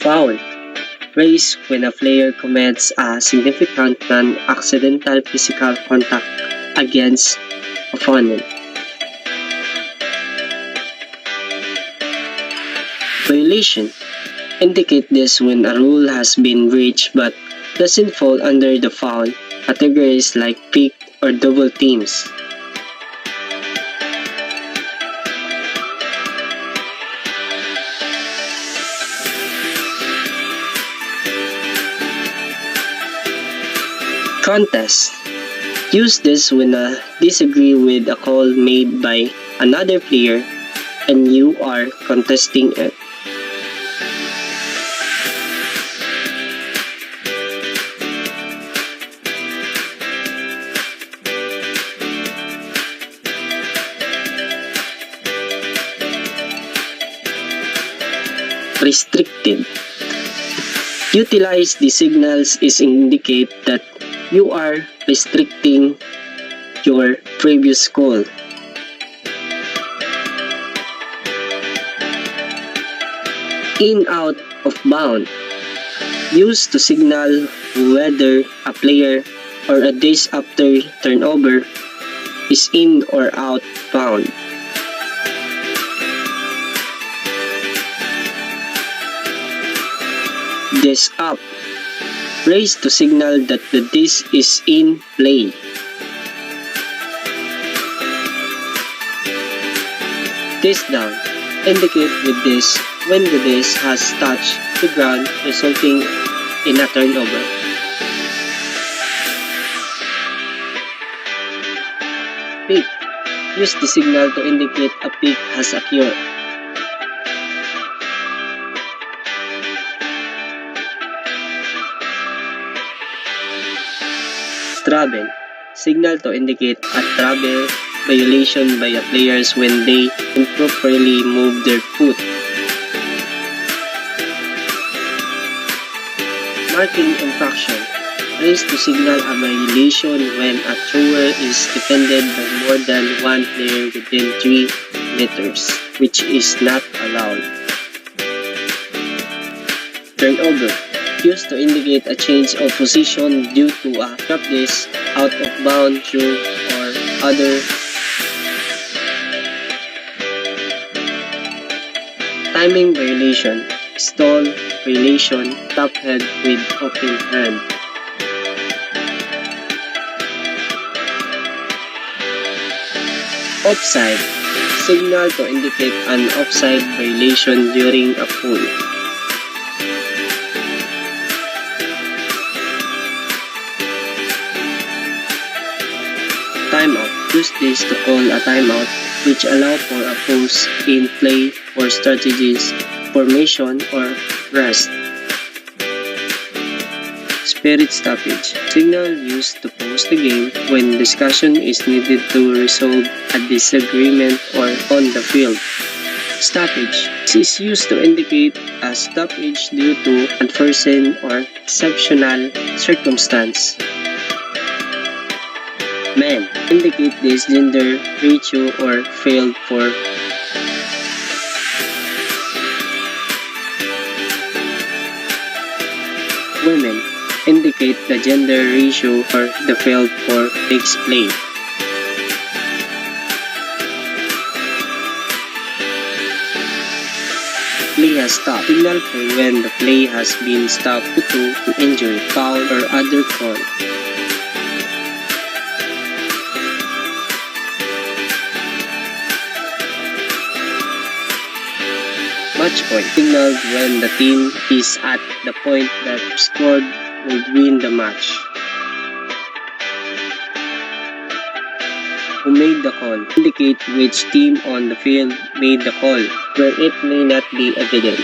Foul. Raise when a player commits a significant non-accidental physical contact against opponent. Violation. Indicate this when a rule has been breached but doesn't fall under the foul categories like pick or double teams. Contest. Use this when I disagree with a call made by another player and you are contesting it. Restricted. Utilize the signals is indicate that you are restricting your previous call. In out of bound. Used to signal whether a player or a days after turnover is in or out bound. This up. Raise to signal that the disc is in play. This down. Indicate with this when the disc has touched the ground resulting in a turnover. Pick. Use the signal to indicate a pick has occurred. Travel. Signal to indicate a travel violation by a players when they improperly move their foot. Marking infraction. Raise to signal a violation when a thrower is defended by more than one player within 3 meters, which is not allowed. Turnover. Used to indicate a change of position due to a drop disc, out of bound through or other. Timing violation, stall violation, top head with open hand. Offside, signal to indicate an offside violation during a pull. Timeout. Use this to call a timeout which allow for a pause in play for strategies, formation, or rest. Spirit stoppage. Signal used to pause the game when discussion is needed to resolve a disagreement or on the field. Stoppage. This is used to indicate a stoppage due to unforeseen or exceptional circumstance. Men. Indicate this gender ratio or failed for. Women. Indicate the gender ratio or the failed for takes place. Play has stopped. Signal for when the play has been stopped due to an injury, foul, or other call. Match point. Signaled when the team is at the point that scored would win the match. Who made the call? Indicate which team on the field made the call, where it may not be evident.